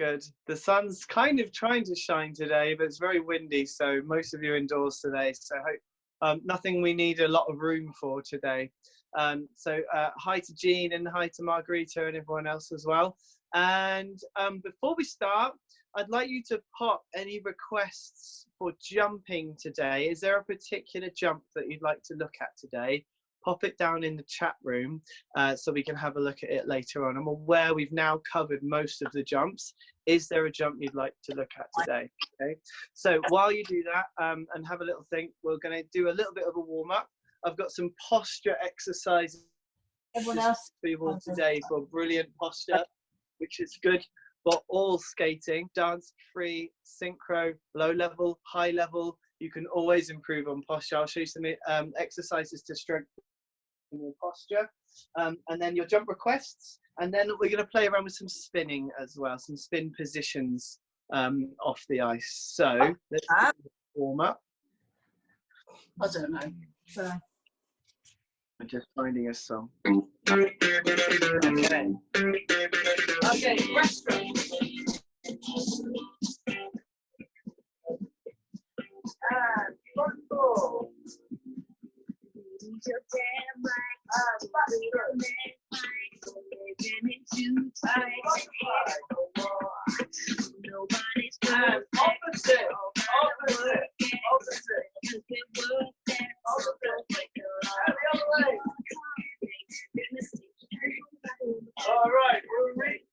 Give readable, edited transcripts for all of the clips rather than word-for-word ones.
good. The sun's kind of trying to shine today, but it's very windy, so most of you indoors today. So I hope nothing we need a lot of room for today. Hi to Jean and hi to Margarita and everyone else as well. And before we start, I'd like you to pop any requests for jumping today. Is there a particular jump that you'd like to look at today? Pop it down in the chat room so we can have a look at it later on. I'm aware we've now covered most of the jumps. Is there a jump you'd like to look at today? Okay. So while you do that and have a little think, we're going to do a little bit of a warm up. I've got some posture exercises for you all today for brilliant posture, which is good for all skating, dance free, synchro, low level, high level. You can always improve on posture. I'll show you some exercises to strengthen your posture, and then your jump requests, and then we're going to play around with some spinning as well, some spin positions off the ice. So let's warm up. I don't know. So I'm just finding a song. Okay. Okay, restroom. And control. You're damn right. Nobody's perfect. Opposite. All right, we're ready.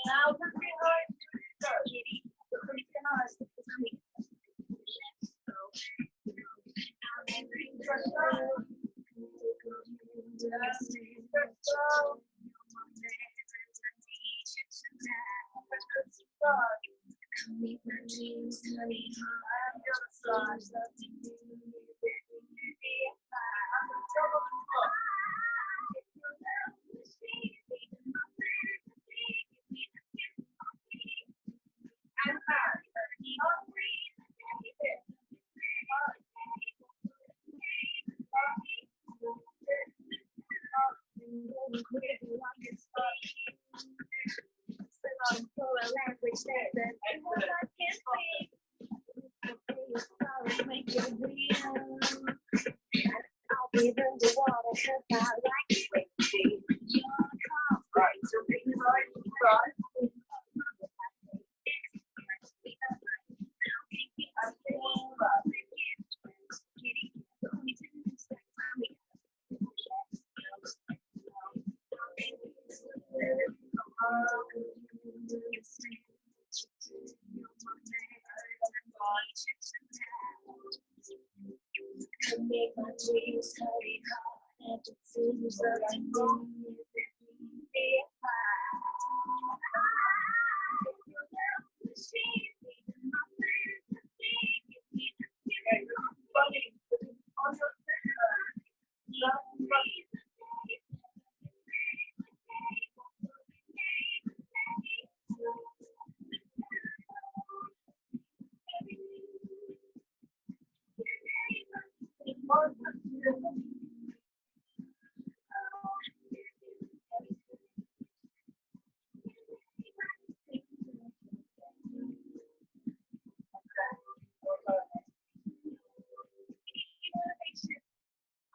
Now we're behind.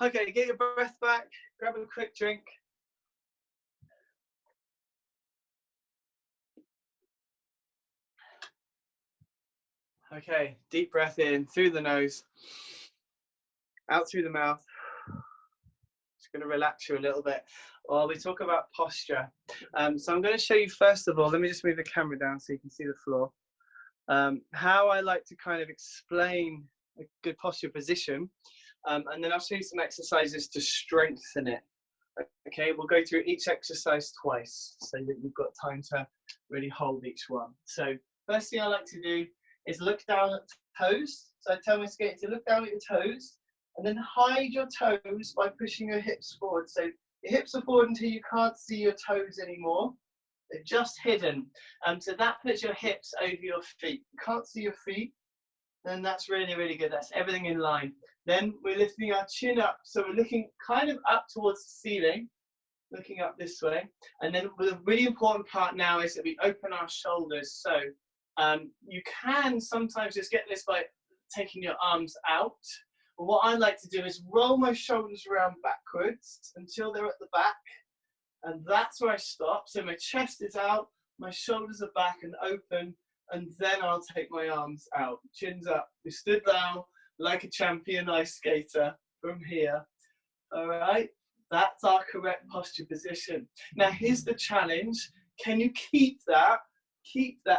Okay, get your breath back, grab a quick drink. Okay, deep breath in through the nose, out through the mouth. Just going to relax you a little bit while we talk about posture. So I'm going to show you first of all, let me just move the camera down so you can see the floor, how I like to kind of explain a good posture position. And then I'll show you some exercises to strengthen it. Okay, we'll go through each exercise twice so that you've got time to really hold each one. So first thing I like to do is look down at toes. So I tell my skaters to look down at your toes and then hide your toes by pushing your hips forward. So your hips are forward until you can't see your toes anymore. They're just hidden. So that puts your hips over your feet. You can't see your feet, then that's really, really good. That's everything in line. Then we're lifting our chin up. So we're looking kind of up towards the ceiling. looking up this way. And then the really important part now is that we open our shoulders. So you can sometimes just get this by taking your arms out. But what I like to do is roll my shoulders around backwards until they're at the back. And that's where I stop. So my chest is out, my shoulders are back and open, and then I'll take my arms out. Chins up. We stood down like a champion ice skater from here. All right, that's our correct posture position. Now here's the challenge. Can you keep that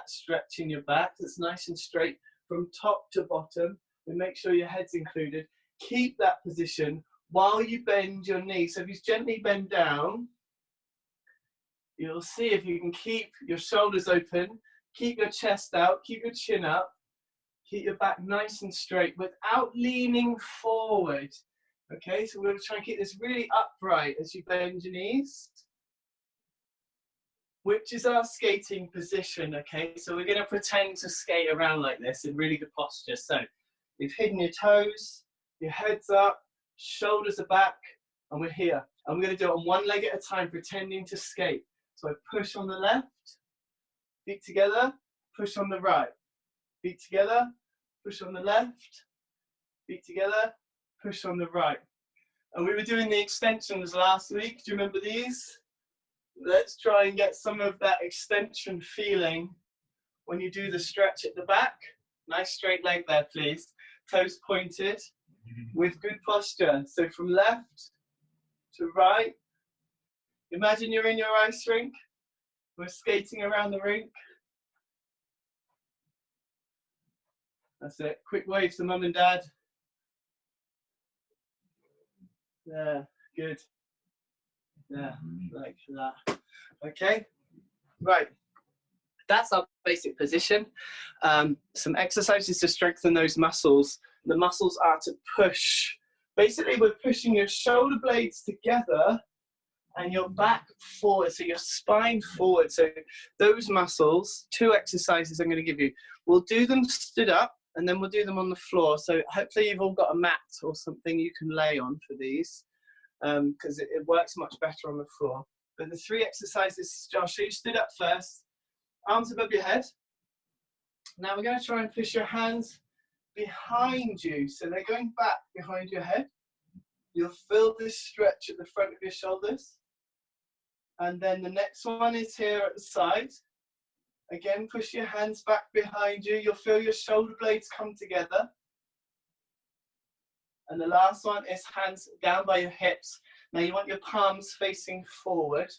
stretch in your back that's nice and straight from top to bottom, and make sure your head's included. Keep that position while you bend your knees. So if you gently bend down, you'll see if you can keep your shoulders open, keep your chest out, keep your chin up, keep your back nice and straight without leaning forward. Okay, so we're going to try and keep this really upright as you bend your knees, which is our skating position. Okay, so we're going to pretend to skate around like this in really good posture. So you've hidden your toes, your head's up, shoulders are back, and we're here. And we're going to do it on one leg at a time, pretending to skate. So I push on the left, feet together, push on the right, feet together, push on the left, feet together, push on the right. And we were doing the extensions last week. Do you remember these? Let's try and get some of that extension feeling when you do the stretch at the back. Nice straight leg there, please. Toes pointed with good posture. So from left to right. Imagine you're in your ice rink. We're skating around the rink. That's it. Quick wave to mum and dad. Yeah, good. Yeah, like that. Okay, right. That's our basic position. Some exercises to strengthen those muscles. The muscles are to push. Basically, we're pushing your shoulder blades together and your back forward, so your spine forward. So those muscles, 2 exercises I'm going to give you. We'll do them stood up, and then we'll do them on the floor. So hopefully you've all got a mat or something you can lay on for these, because it works much better on the floor. But the 3 exercises, I'll show you stood up first. Arms above your head. Now we're going to try and push your hands behind you. So they're going back behind your head. You'll feel this stretch at the front of your shoulders. And then the next one is here at the side. Again, push your hands back behind you. You'll feel your shoulder blades come together. And the last one is hands down by your hips. Now you want your palms facing forward.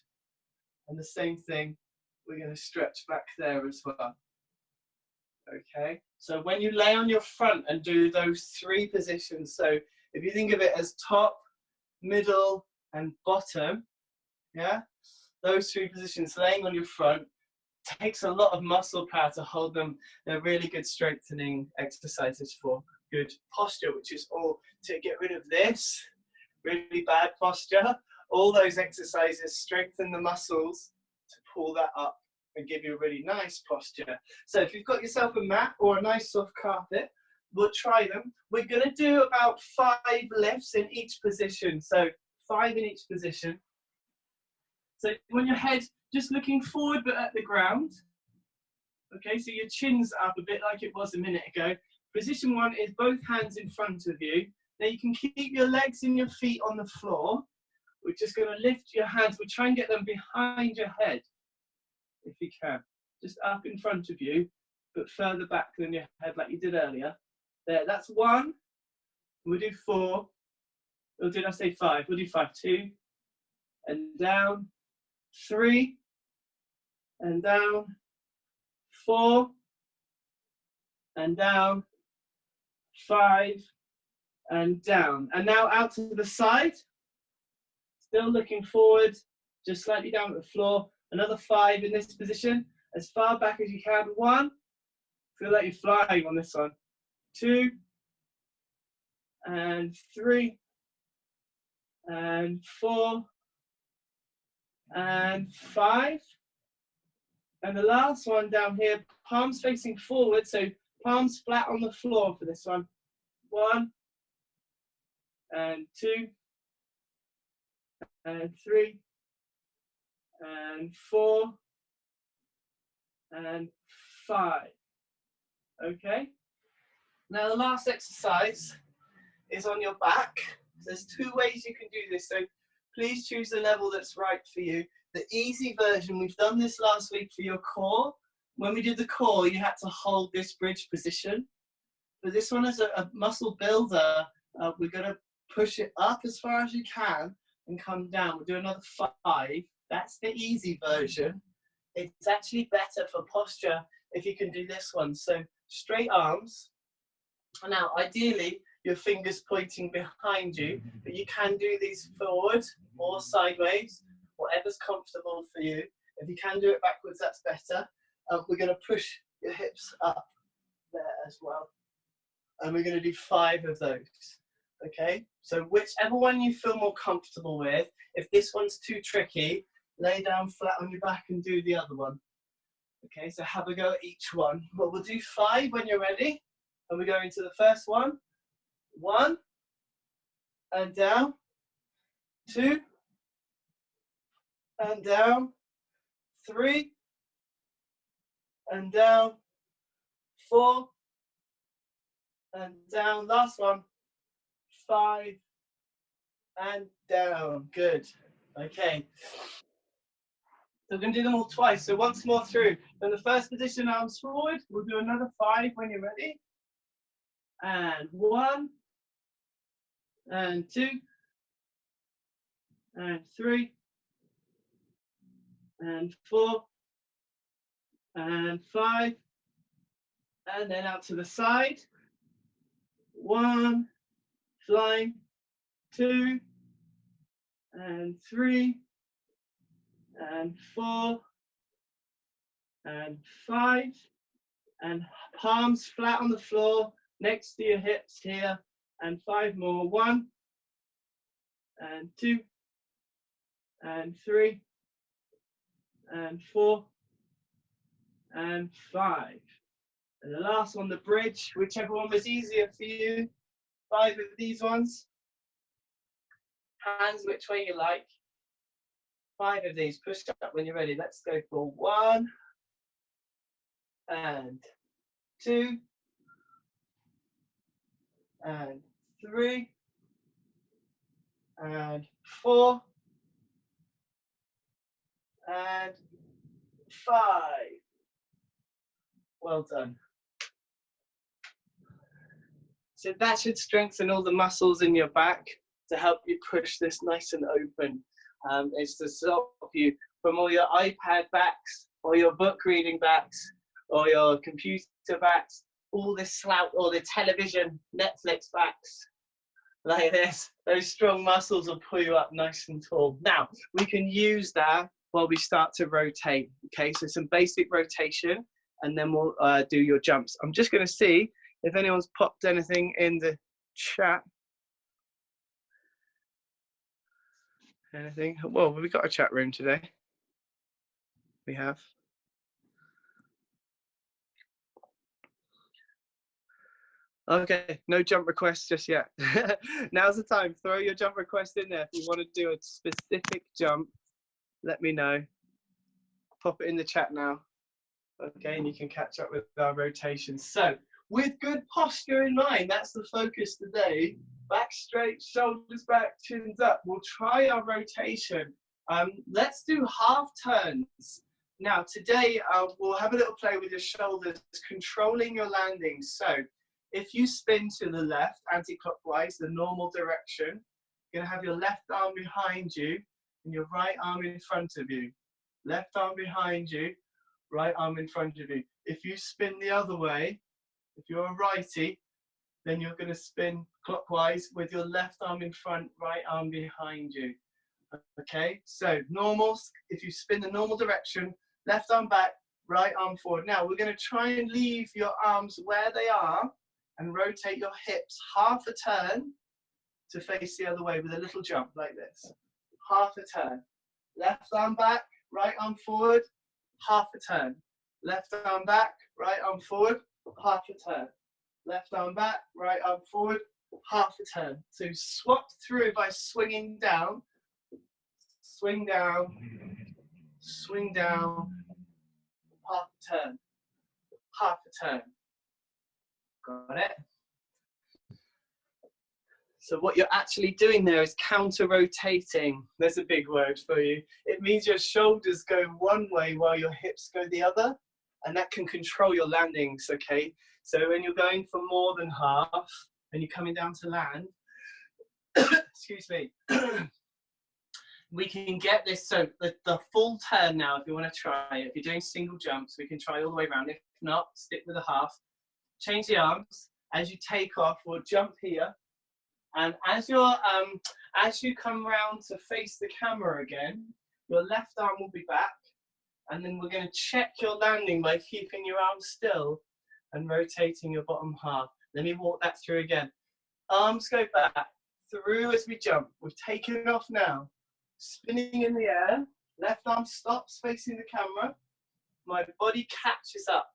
And the same thing, we're going to stretch back there as well. Okay, so when you lay on your front and do those 3 positions, so if you think of it as top, middle, and bottom, yeah, those 3 positions, laying on your front, takes a lot of muscle power to hold them. They're really good strengthening exercises for good posture, which is all to get rid of this really bad posture. All those exercises strengthen the muscles to pull that up and give you a really nice posture. So if you've got yourself a mat or a nice soft carpet, we'll try them. We're going to do about 5 lifts in each position. So 5 in each position. So when your head just looking forward but at the ground. Okay, so your chin's up a bit like it was a minute ago. Position 1 is both hands in front of you. Now you can keep your legs and your feet on the floor. We're just going to lift your hands. We'll try and get them behind your head, if you can. Just up in front of you, but further back than your head like you did earlier. There, that's 1. We'll do 4. Or did I say 5? We'll do 5. 2. And down. 3. And down. 4. And down. 5. And down. And now out to the side. Still looking forward, just slightly down at the floor. Another 5 in this position, as far back as you can. 1, feel like you're flying on this one. 2, and 3, and 4, and 5. And the last one down here, palms facing forward, so palms flat on the floor for this one. 1, and 2, and 3, and 4, and 5. Okay? Now the last exercise is on your back. There's 2 ways you can do this, so please choose the level that's right for you. The easy version, we've done this last week for your core. When we did the core, you had to hold this bridge position. But this one is a muscle builder. We're going to push it up as far as you can and come down. We'll do another 5. That's the easy version. It's actually better for posture if you can do this one. So straight arms. Now, ideally, your fingers pointing behind you, but you can do these forward or sideways, whatever's comfortable for you. If you can do it backwards, that's better. We're going to push your hips up there as well. And we're going to do 5 of those. Okay? So whichever one you feel more comfortable with. If this one's too tricky, lay down flat on your back and do the other one. Okay, so have a go at each one. Well, we'll do 5 when you're ready. And we go into the first one. 1, and down. 2, and down. 3, and down. 4, and down. Last one. 5, and down. Good. Okay. So we're going to do them all twice. So once more through. Then the first position, arms forward. We'll do another 5 when you're ready. And 1, and 2, and 3, and 4, and 5, and then out to the side. 1, flying, 2, and 3, and 4, and 5, and palms flat on the floor next to your hips here, and 5 more. 1, and 2, and 3, and 4, and 5. And the last one, the bridge, whichever one was easier for you. 5 of these ones. Hands which way you like. 5 of these. Push up when you're ready. Let's go for 1, and 2, and 3, and 4, and 5. Well done. So that should strengthen all the muscles in your back to help you push this nice and open. It's to stop you from all your iPad backs, or your book reading backs, or your computer backs, all this slouch, or the television, Netflix backs, like this. Those strong muscles will pull you up nice and tall. Now, we can use that while we start to rotate. Okay, so some basic rotation, and then we'll do your jumps. I'm just going to see if anyone's popped anything in the chat. Anything? Well, we've got a chat room today. We have. Okay, no jump requests just yet. Now's the time. Throw your jump request in there. If you want to do a specific jump, let me know. Pop it in the chat now. Okay, and you can catch up with our rotation. So, with good posture in mind, that's the focus today. Back straight, shoulders back, chins up. We'll try our rotation. Let's do half turns. Now, today, we'll have a little play with your shoulders, controlling your landing. So, if you spin to the left, anti-clockwise, the normal direction, you're going to have your left arm behind you and your right arm in front of you. Left arm behind you, right arm in front of you. If you spin the other way, if you're a righty, then you're going to spin clockwise with your left arm in front, right arm behind you. Okay, so normal, if you spin the normal direction, left arm back, right arm forward. Now we're going to try and leave your arms where they are and rotate your hips half a turn to face the other way with a little jump like this. Half a turn. Left arm back, right arm forward, half a turn. Left arm back, right arm forward, half a turn. Left arm back, right arm forward, half a turn. So swap through by swinging down, swing down, swing down, half a turn, half a turn. Got it? So what you're actually doing there is counter-rotating. There's a big word for you. It means your shoulders go one way while your hips go the other, and that can control your landings, okay? So when you're going for more than half, and you're coming down to land, excuse me, we can get this, so the full turn now, if you want to try it. If you're doing single jumps, we can try all the way around. If not, stick with a half. Change the arms. As you take off, we'll jump here. And as you come round to face the camera again, your left arm will be back, and then we're going to check your landing by keeping your arm still and rotating your bottom half. Let me walk that through again. Arms go back, through as we jump. We've taken off now. Spinning in the air, left arm stops facing the camera. My body catches up.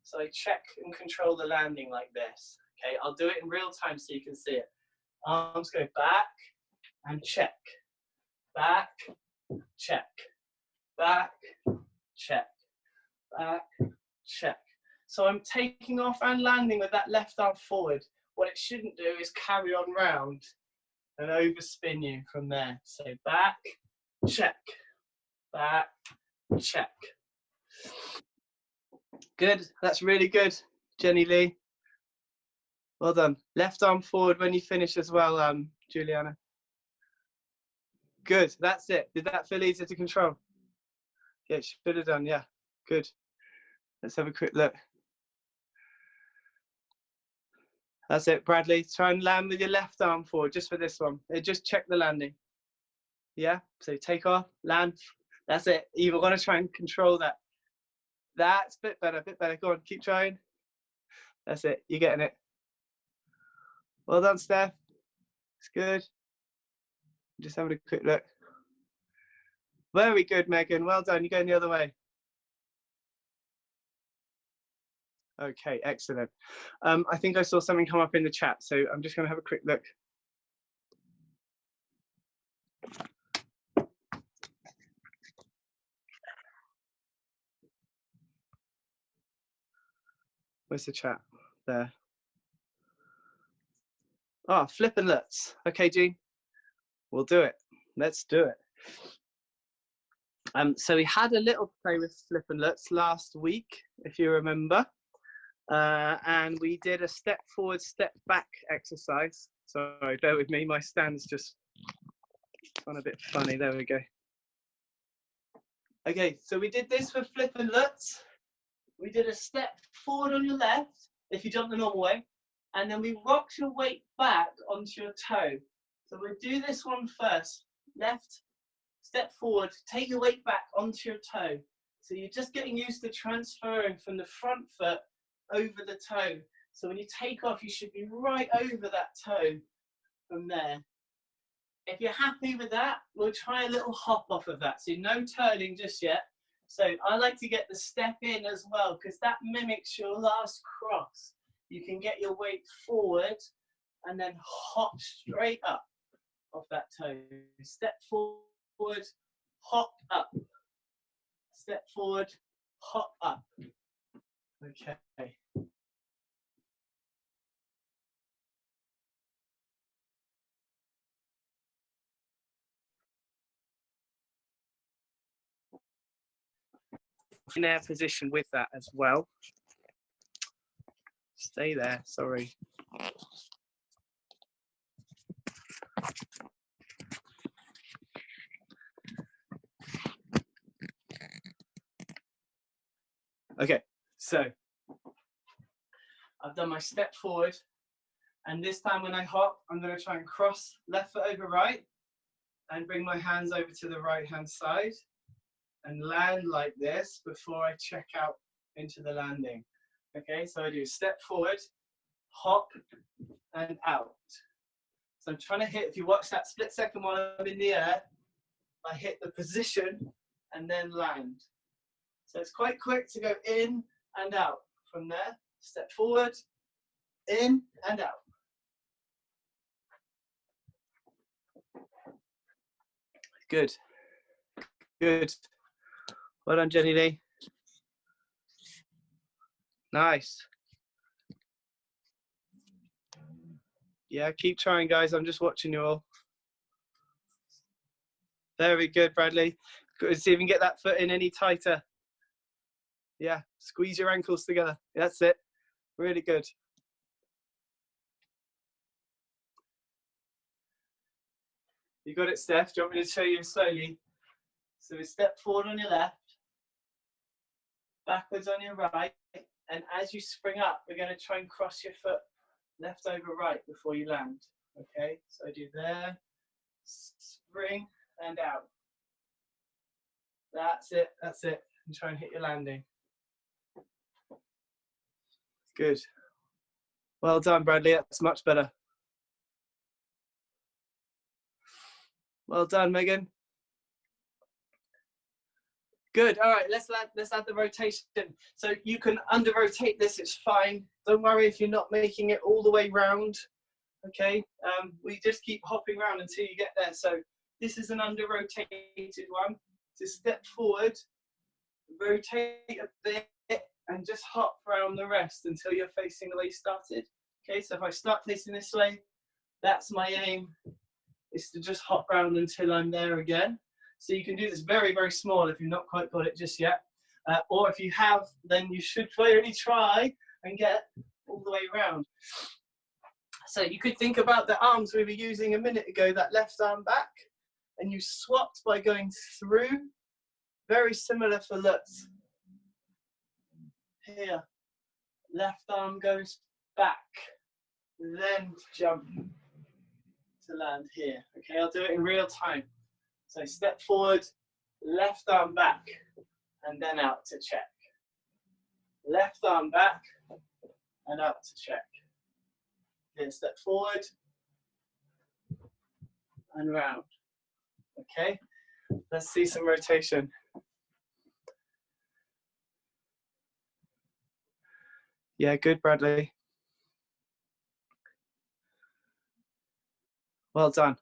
So I check and control the landing like this. Okay, I'll do it in real time so you can see it. Arms go back and check. Back, check. Back, check. Back, check. So I'm taking off and landing with that left arm forward. What it shouldn't do is carry on round and overspin you from there. So back, check. Back, check. Good, that's really good, Jenny Lee. Well done. Left arm forward when you finish as well, Juliana. Good, that's it. Did that feel easier to control? Yeah, should have done, yeah. Good. Let's have a quick look. That's it, Bradley. Try and land with your left arm forward, just for this one. Just check the landing. Yeah, so take off, land. That's it. You want to try and control that. That's a bit better, Go on, keep trying. That's it, you're getting it. Well done, Steph. It's good. Just having a quick look. Very good, Megan. Well done. You're going the other way. Okay, excellent. I think I saw something come up in the chat, so I'm just going to have a quick look. Where's the chat? There. Oh, flip and lutz. Okay, Jean. We'll do it. Let's do it. So we had a little play with flip and lutz last week, if you remember. And we did a step forward, step back exercise. Sorry, bear with me. My stand's just gone a bit funny. There we go. Okay, so we did this for flip and lutz. We did a step forward on your left, if you jump the normal way, and then we rocked your weight back onto your toe. So we'll do this one first. Left, step forward, take your weight back onto your toe. So you're just getting used to transferring from the front foot over the toe. So when you take off, you should be right over that toe from there. If you're happy with that, we'll try a little hop off of that. So no turning just yet. So I like to get the step in as well, because that mimics your last cross. You can get your weight forward and then hop straight up off that toe. Step forward, hop up. Step forward, hop up. Okay. In air position with that as well. Stay there, sorry. Okay, so I've done my step forward, and this time when I hop, I'm going to try and cross left foot over right and bring my hands over to the right hand side and land like this before I check out into the landing. Okay, so I do step forward, hop, and out. So I'm trying to hit, if you watch that split second while I'm in the air, I hit the position and then land. So it's quite quick to go in and out. From there, step forward, in and out. Good, good. Well done, Jenny Lee. Nice. Yeah, keep trying, guys. I'm just watching you all. Very good, Bradley. Good. See if you can get that foot in any tighter. Yeah, squeeze your ankles together. That's it. Really good. You got it, Steph. Do you want me to show you slowly? So we step forward on your left, backwards on your right, and as you spring up, we're going to try and cross your foot left over right before you land. Okay, so I do there, spring and out. That's it, that's it. And try and hit your landing. Good. Well done, Bradley. That's much better. Well done, Megan. Good. All right, let's add the rotation. So you can under rotate this, it's fine. Don't worry if you're not making it all the way round. Okay, we just keep hopping around until you get there. So this is an under rotated one. So step forward, rotate a bit, and just hop around the rest until you're facing the way you started. Okay, so if I start facing this way, that's my aim, is to just hop around until I'm there again. So you can do this very, very small if you've not quite got it just yet. Or if you have, then you should really try and get all the way around. So you could think about the arms we were using a minute ago, that left arm back, and you swapped by going through. Very similar for Lutz. Here, left arm goes back, then jump to land here. Okay, I'll do it in real time. So step forward, left arm back, and then out to check. Left arm back, and out to check. Then step forward, and round. Okay, let's see some rotation. Yeah, good, Bradley. Well done.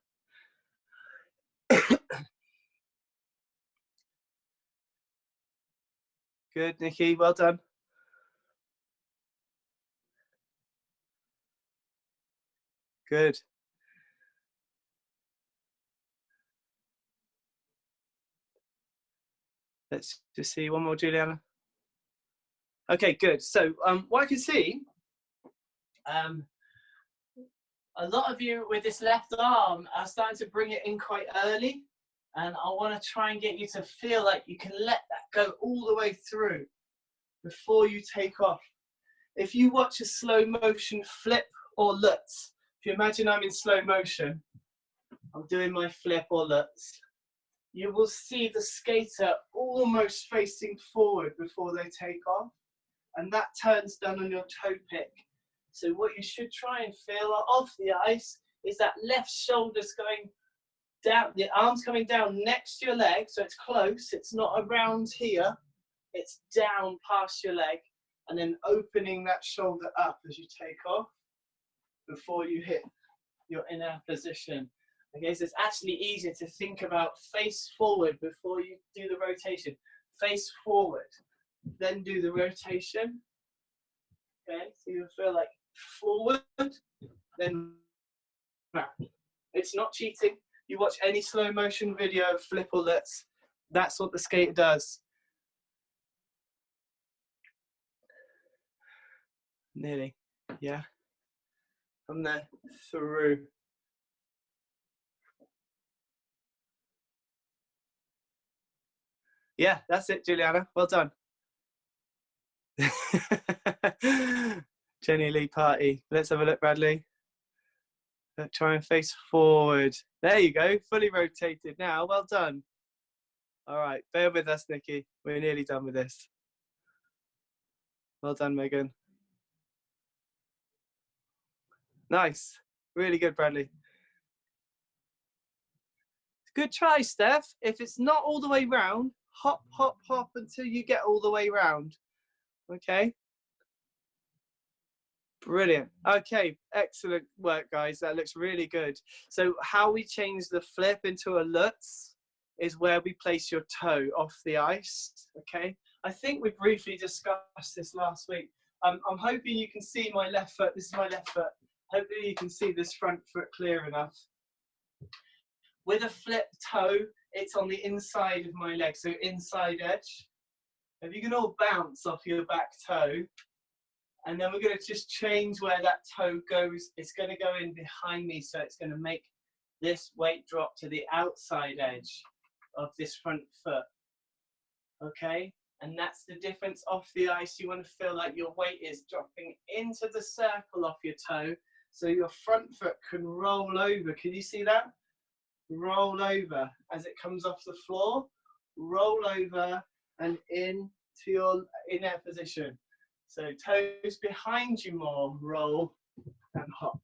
Good, Nikki, well done. Good. Let's just see one more, Juliana. Okay, good. So what I can see, a lot of you with this left arm are starting to bring it in quite early. And I want to try and get you to feel like you can let that go all the way through before you take off. If you watch a slow motion flip or Lutz, if you imagine I'm in slow motion, I'm doing my flip or Lutz, you will see the skater almost facing forward before they take off. And that turns down on your toe pick. So what you should try and feel off the ice is that left shoulder's going down, the arm's coming down next to your leg, so it's close, it's not around here, it's down past your leg, and then opening that shoulder up as you take off before you hit your inner position. Okay, so it's actually easier to think about face forward before you do the rotation. Face forward, then do the rotation. Okay, so you'll feel like forward, then back. It's not cheating. You watch any slow motion video of flip or Lutz, that's what the skater does. Nearly, yeah. From there, through. Yeah, that's it, Juliana. Well done. Jenny Lee party. Let's have a look, Bradley. Try and face forward. There you go, fully rotated now. Well done. All right, bear with us, Nikki. We're nearly done with this. Well done, Megan. Nice. Really good, Bradley. Good try, Steph. If it's not all the way round, hop, hop, hop until you get all the way round. Okay. Brilliant. Okay, excellent work, guys. That looks really good. So how we change the flip into a Lutz is where we place your toe off the ice, okay? I think we briefly discussed this last week. I'm hoping you can see my left foot. This is my left foot. Hopefully you can see this front foot clear enough. With a flip toe, it's on the inside of my leg, so inside edge. If you can all bounce off your back toe, and then we're going to just change where that toe goes. It's going to go in behind me, so it's going to make this weight drop to the outside edge of this front foot, okay? And that's the difference off the ice. You want to feel like your weight is dropping into the circle off your toe, so your front foot can roll over. Can you see that? Roll over as it comes off the floor, roll over and into your in-air position. So toes behind you more, roll and hop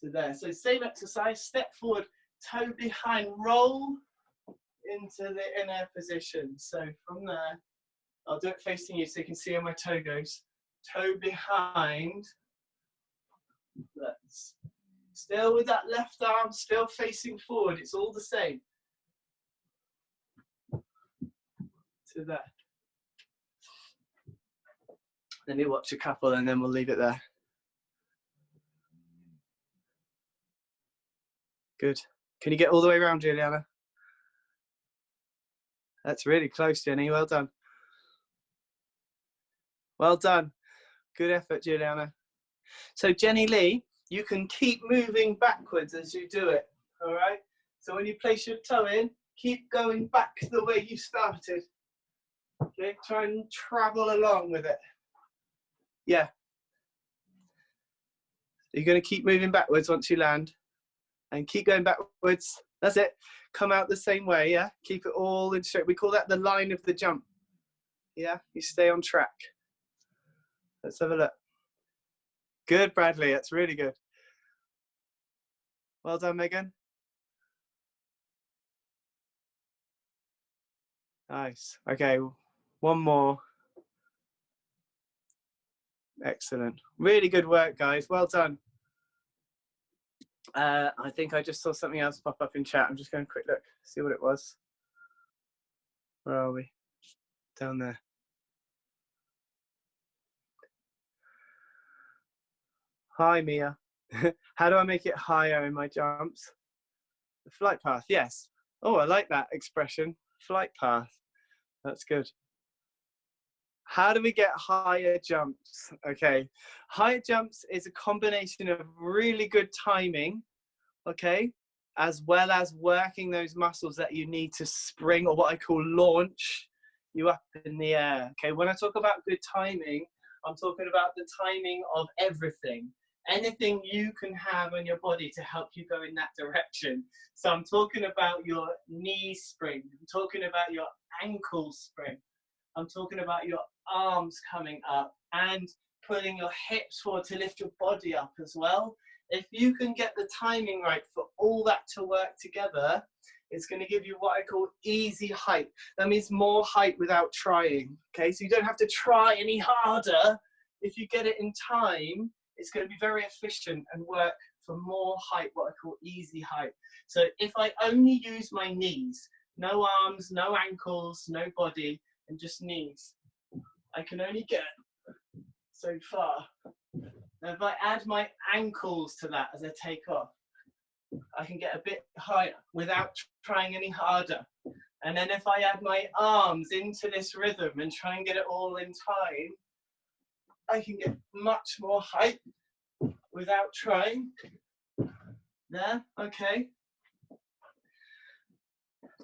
to there. So same exercise, step forward, toe behind, roll into the in-air position. So from there, I'll do it facing you so you can see where my toe goes. Toe behind, let's, still with that left arm, still facing forward, it's all the same. To there. Let me watch a couple and then we'll leave it there. Good. Can you get all the way around, Juliana? That's really close, Jenny. Well done. Well done. Good effort, Juliana. So Jenny Lee, you can keep moving backwards as you do it, all right? So when you place your toe in, keep going back the way you started. Okay, try and travel along with it. Yeah. You're going to keep moving backwards once you land and keep going backwards. That's it. Come out the same way, yeah? Keep it all in straight. We call that the line of the jump. Yeah, you stay on track. Let's have a look. Good, Bradley. That's really good. Well done, Megan. Nice. Okay, one more. Excellent. Really good work, guys. Well done. I think I just saw something else pop up in chat. I'm just going to quick look, see what it was. Where are we? Down there. Hi, Mia. How do I make it higher in my jumps? The flight path, yes. Oh, I like that expression. Flight path. That's good. How do we get higher jumps? Okay, higher jumps is a combination of really good timing, okay, as well as working those muscles that you need to spring, or what I call launch you up in the air. Okay, when I talk about good timing, I'm talking about the timing of everything. Anything you can have in your body to help you go in that direction. So I'm talking about your knee spring, I'm talking about your ankle spring, I'm talking about your arms coming up and putting your hips forward to lift your body up as well. If you can get the timing right for all that to work together, it's going to give you what I call easy height. That means more height without trying. Okay, so you don't have to try any harder. If you get it in time, it's going to be very efficient and work for more height, what I call easy height. So if I only use my knees, no arms, no ankles, no body, and just knees, I can only get so far. Now if I add my ankles to that as I take off, I can get a bit higher without trying any harder. And then if I add my arms into this rhythm and try and get it all in time, I can get much more height without trying. There, okay.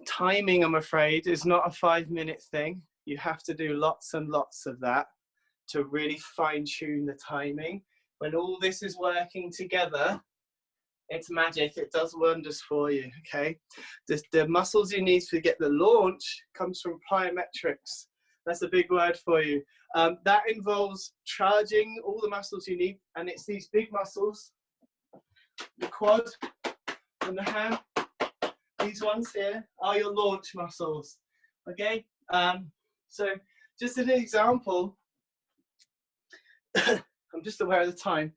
Timing, I'm afraid, is not a 5-minute thing. You have to do lots and lots of that to really fine-tune the timing. When all this is working together, it's magic. It does wonders for you, okay? The muscles you need to get the launch comes from plyometrics. That's a big word for you. That involves charging all the muscles you need, and it's these big muscles, the quad and the ham. These ones here are your launch muscles, okay? So just an example, I'm just aware of the time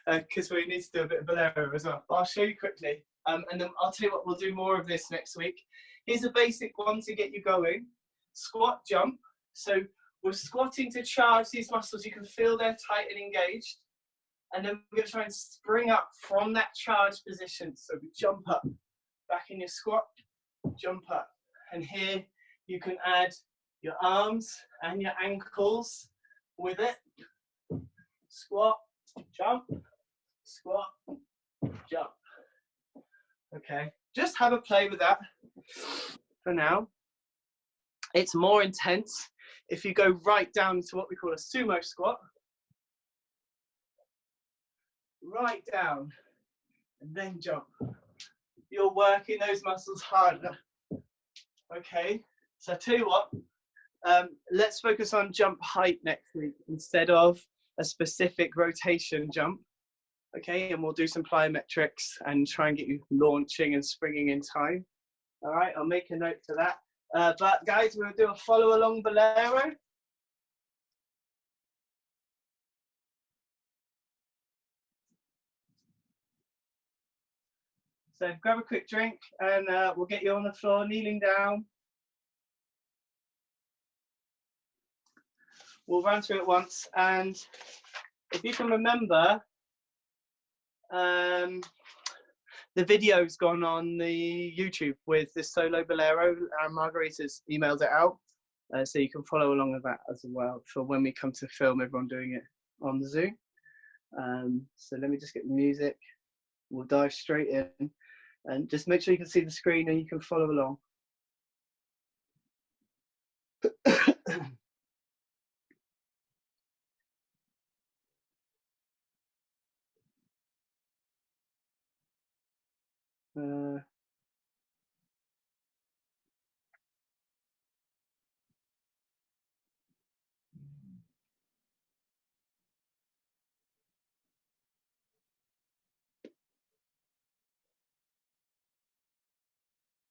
because we need to do a bit of Bolero as well. I'll show you quickly. And then I'll tell you what, we'll do more of this next week. Here's a basic one to get you going. Squat, jump. So we're squatting to charge these muscles. You can feel they're tight and engaged. And then we're going to try and spring up from that charged position. So we jump up, back in your squat, jump up. And here you can add your arms and your ankles with it. Squat, jump, squat, jump. Okay, just have a play with that for now. It's more intense if you go right down to what we call a sumo squat. Right down and then jump. You're working those muscles harder. Okay, so I tell you what, let's focus on jump height next week instead of a specific rotation jump. Okay, and we'll do some plyometrics and try and get you launching and springing in time. All right, I'll make a note to that. But guys, we'll do a follow along bolero. So grab a quick drink and we'll get you on the floor, kneeling down. We'll run through it once, and if you can remember, the video's gone on the YouTube with this solo bolero. Margarita's emailed it out, so you can follow along with that as well for when we come to film everyone doing it on the Zoom. So let me just get the music. We'll dive straight in, and just make sure you can see the screen and you can follow along.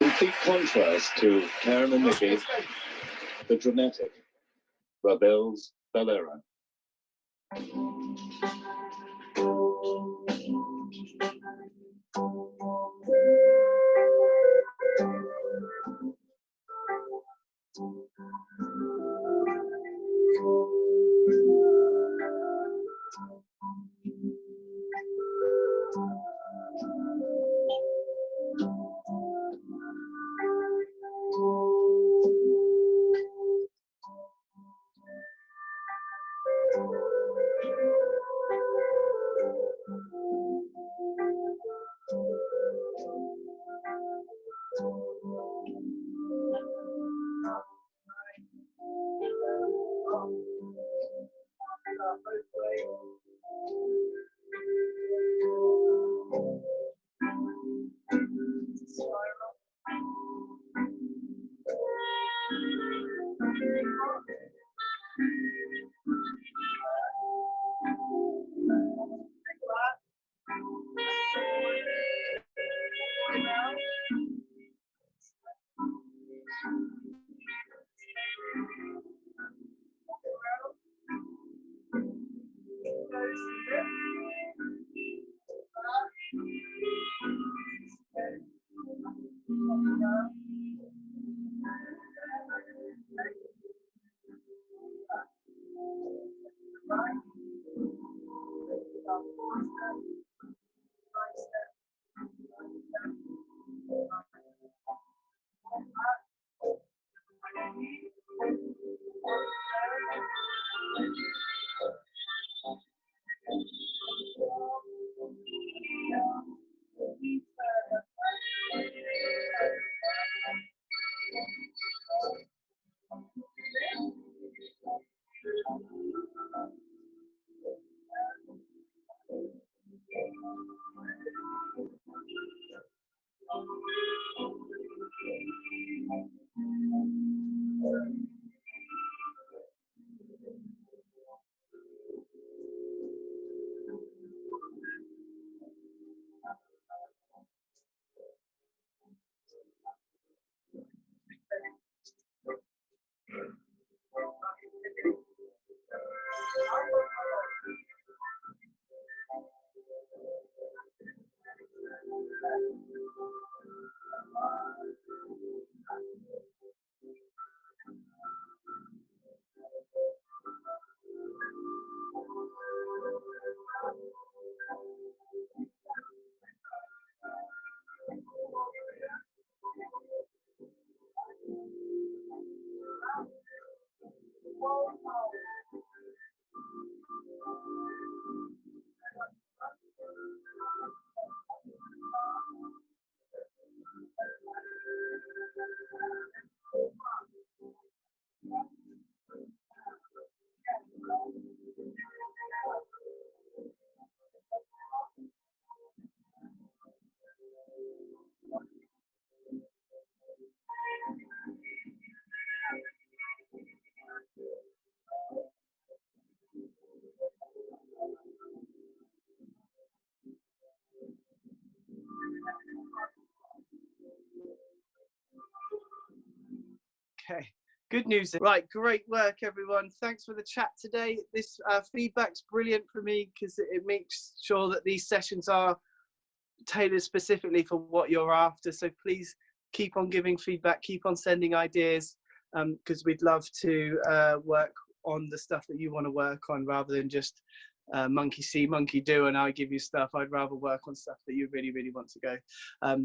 Complete contrast to Karen and Nikki, the dramatic Rabel's Bolero. Okay. Good news. Right, great work, everyone. Thanks for the chat today. This feedback's brilliant for me because it makes sure that these sessions are tailored specifically for what you're after. So please keep on giving feedback, keep on sending ideas, because we'd love to work on the stuff that you want to work on rather than just monkey see, monkey do, and I give you stuff. I'd rather work on stuff that you really, really want to go.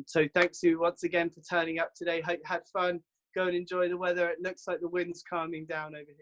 So thanks you once again for turning up today. Hope you had fun. Go and enjoy the weather. It looks like the wind's calming down over here.